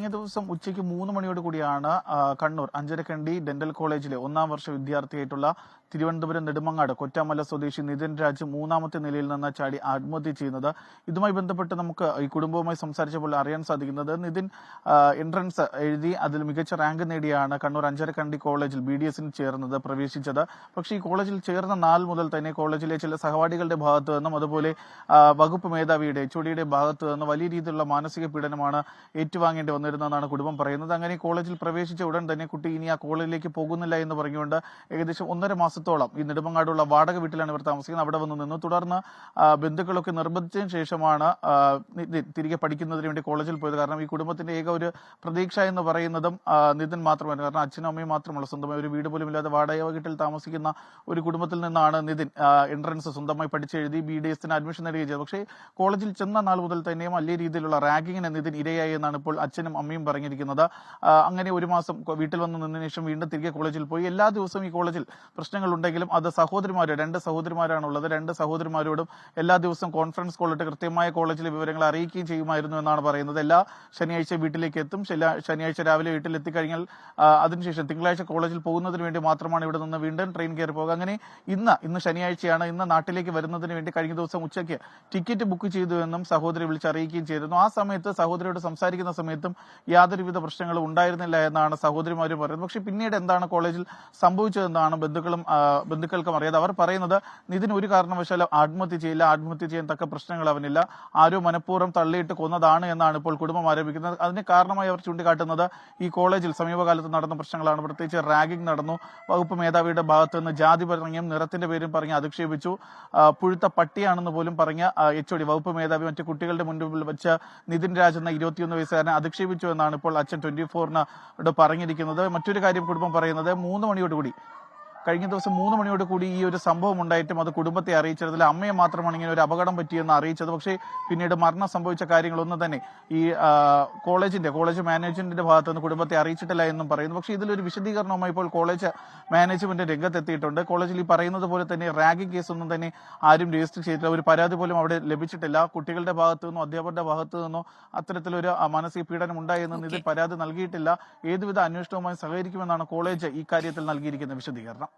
കഴിഞ്ഞ ദിവസം ഉച്ചയ്ക്ക് 3 മണിയോട് കൂടിയാണ് കണ്ണൂർ അഞ്ചരക്കണ്ടി ഡെന്റൽ കോളേജിലെ 1ാം വർഷ വിദ്യാർത്ഥിയായിട്ടുള്ള തിരുവനന്തപുരം നെടുമങ്ങാട് കൊറ്റാമല സ്വദേശി നിതിൻ രാജ് 3ാമത്തെ നിലയിൽ നിന്ന് ചാടി ആത്മഹത്യ ചെയ്യുന്നത്. ഇതുമായി ബന്ധപ്പെട്ട് നമുക്ക് ഈ കുടുംബവുമായി സംസാരിച്ചപ്പോൾ അറിയാൻ സാധിക്കുന്നത് നിതിൻ എൻട്രൻസ് എഴുതി അതിൽ മികച്ച റാങ്ക് നേടിയാണ് കണ്ണൂർ അഞ്ചരക്കണ്ടി കോളേജിൽ BDS ചേർന്നത് പ്രവേശിച്ചത്. പക്ഷേ ഈ കോളേജിൽ ചേർന്ന നാൾ മുതൽ തന്നെ കോളേജിലെ ചില സഹപാഠികളുടെ ഭാഗത്തു നിന്നും അതുപോലെ വകുപ്പ് മേധാവിയുടെ HODയുടെ ഭാഗത്തു നിന്ന് വലിയ രീതിയിലുള്ള മാനസിക പീഡനമാണ് ഏറ്റുവാങ്ങേണ്ടി വന്നിരുന്നതെന്നാണ് കുടുംബം പറയുന്നത്. അങ്ങനെ കോളേജിൽ പ്രവേശിച്ച ഉടൻ തന്നെ കുട്ടി ഇനി ആ കോളേജിലേക്ക് പോകുന്നില്ല എന്ന് പറഞ്ഞുകൊണ്ട് ഏകദേശം 1.5 മാസത്തോളം ഈ നെടുമങ്ങാടുള്ള വാടക വീട്ടിലാണ് ഇവർ താമസിക്കുന്നത്. അവിടെ വന്ന് നിന്നു. തുടർന്ന് ബന്ധുക്കളൊക്കെ നിർബന്ധിച്ചതിന് ശേഷമാണ് തിരികെ പഠിക്കുന്നതിന് വേണ്ടി കോളേജിൽ പോയത്. കാരണം ഈ കുടുംബത്തിന്റെ ഏക ഒരു പ്രതീക്ഷ എന്ന് പറയുന്നതും നിതിൻ മാത്രമാണ്. കാരണം അച്ഛനും അമ്മയും മാത്രമല്ല, സ്വന്തമായി ഒരു വീട് പോലും ഇല്ലാതെ വാടക വീട്ടിൽ താമസിക്കുന്ന ഒരു കുടുംബത്തിൽ നിന്നാണ് നിതിൻ എൻട്രൻസ് സ്വന്തമായി പഠിച്ചെഴുതി BDS അഡ്മിഷൻ നേടുകയും ചെയ്തത്. പക്ഷേ കോളേജിൽ ചെന്ന നാൾ മുതൽ തന്നെയും വലിയ രീതിയിലുള്ള റാഗിങ്ങിന് നിതിൻ ഇരയായി എന്നാണ് ഇപ്പോൾ അച്ഛനും അമ്മയും പറഞ്ഞിരിക്കുന്നത്. അങ്ങനെ 1 മാസം വീട്ടിൽ വന്ന് നിന്നതിന് ശേഷം വീണ്ടും തിരികെ കോളേജിൽ പോയി. എല്ലാ ദിവസവും ഈ കോളേജിൽ പ്രശ്നങ്ങൾ ഉണ്ടെങ്കിലും അത് സഹോദരിമാരോ 2 സഹോദരിമാരാണുള്ളത്. 2 സഹോദരിമാരോടും എല്ലാ ദിവസവും കോൺഫറൻസ് കോളിട്ട് കൃത്യമായ കോളേജിലെ വിവരങ്ങൾ അറിയിക്കുകയും ചെയ്യുമായിരുന്നു എന്നാണ് പറയുന്നത്. എല്ലാ ശനിയാഴ്ച വീട്ടിലേക്ക് എത്തും. ശനിയാഴ്ച രാവിലെ വീട്ടിലെത്തിക്കഴിഞ്ഞാൽ അതിനുശേഷം തിങ്കളാഴ്ച കോളേജിൽ പോകുന്നതിന് വേണ്ടി മാത്രമാണ് ഇവിടെ നിന്ന് വീണ്ടും ട്രെയിൻ കയറി പോകുക. അങ്ങനെ ഇന്ന് ശനിയാഴ്ചയാണ്. ഇന്ന് നാട്ടിലേക്ക് വരുന്നതിന് വേണ്ടി കഴിഞ്ഞ ദിവസം ഉച്ചയ്ക്ക് ടിക്കറ്റ് ബുക്ക് ചെയ്തു എന്നും സഹോദരി വിളിച്ച് അറിയിക്കുകയും ചെയ്തിരുന്നു. ആ സമയത്ത് സഹോദരിയോട് സംസാരിക്കുന്ന സമയത്തും യാതൊരുവിധ പ്രശ്നങ്ങളും ഉണ്ടായിരുന്നില്ല എന്നാണ് സഹോദരിമാരും പറയുന്നത്. പക്ഷേ പിന്നീട് എന്താണ് കോളേജിൽ സംഭവിച്ചതെന്നാണ് ബന്ധുക്കൾക്കും അറിയാതെ. അവർ പറയുന്നത് നിതിൻ ഒരു കാരണവശാലും ആത്മഹത്യ ചെയ്യില്ല, ആത്മഹത്യ ചെയ്യാൻ തക്ക പ്രശ്നങ്ങൾ അവനില്ല, ആരോ മനഃപൂർവ്വം തള്ളിയിട്ട് കൊന്നതാണ് എന്നാണ് ഇപ്പോൾ കുടുംബം ആരോപിക്കുന്നത്. അതിന് കാരണമായി അവർ ചൂണ്ടിക്കാട്ടുന്നത് ഈ കോളേജിൽ സമീപകാലത്ത് നടന്ന പ്രശ്നങ്ങളാണ്. പ്രത്യേകിച്ച് റാഗിംഗ് നടന്നു. വകുപ്പ് മേധാവിയുടെ ഭാഗത്ത് നിന്ന് ജാതി പറഞ്ഞും നിറത്തിന്റെ പേരും പറഞ്ഞ് അധിക്ഷേപിച്ചു. പുഴുത്ത പട്ടിയാണെന്ന് പോലും പറഞ്ഞ HOD വകുപ്പ് മേധാവി മറ്റു കുട്ടികളുടെ മുൻപിൽ വെച്ച് നിതിൻ രാജ് എന്ന 21 വയസ്സുകാരനെ അധിക്ഷേപിച്ചു എന്നാണ് ഇപ്പോൾ അച്ഛൻ 24-നോട് പറഞ്ഞിരിക്കുന്നത്. മറ്റൊരു കാര്യം കുടുംബം പറയുന്നത് കഴിഞ്ഞ ദിവസം 3 മണിയോട് കൂടി ഈ ഒരു സംഭവം ഉണ്ടായിട്ടും അത് കുടുംബത്തെ അറിയിച്ചതിൽ അമ്മയെ മാത്രമാണ് ഇങ്ങനെ ഒരു അപകടം പറ്റിയെന്ന് അറിയിച്ചത്. പക്ഷേ പിന്നീട് മരണം സംഭവിച്ച കാര്യങ്ങളൊന്നും തന്നെ ഈ കോളേജ് മാനേജ്മെന്റിന്റെ ഭാഗത്ത് നിന്ന് കുടുംബത്തെ അറിയിച്ചിട്ടില്ല എന്നും പറയുന്നു. പക്ഷേ ഇതിലൊരു വിശദീകരണവുമായി ഇപ്പോൾ കോളേജ് മാനേജ്മെന്റ് രംഗത്തെത്തിയിട്ടുണ്ട്. കോളേജിൽ ഈ പറയുന്നത് പോലെ തന്നെ റാഗിംഗ് കേസൊന്നും തന്നെ ആരും രജിസ്റ്റർ ചെയ്തിട്ടില്ല. ഒരു പരാതി പോലും അവിടെ ലഭിച്ചിട്ടില്ല. കുട്ടികളുടെ ഭാഗത്തു നിന്നോ അധ്യാപകരുടെ ഭാഗത്തു നിന്നോ അത്തരത്തിലൊരു മാനസിക പീഡനം ഉണ്ടായെന്ന് ഇതിൽ പരാതി നൽകിയിട്ടില്ല. ഏതുവിധ അന്വേഷണവുമായി സഹകരിക്കുമെന്നാണ് കോളേജ് ഈ കാര്യത്തിൽ നൽകിയിരിക്കുന്ന വിശദീകരണം.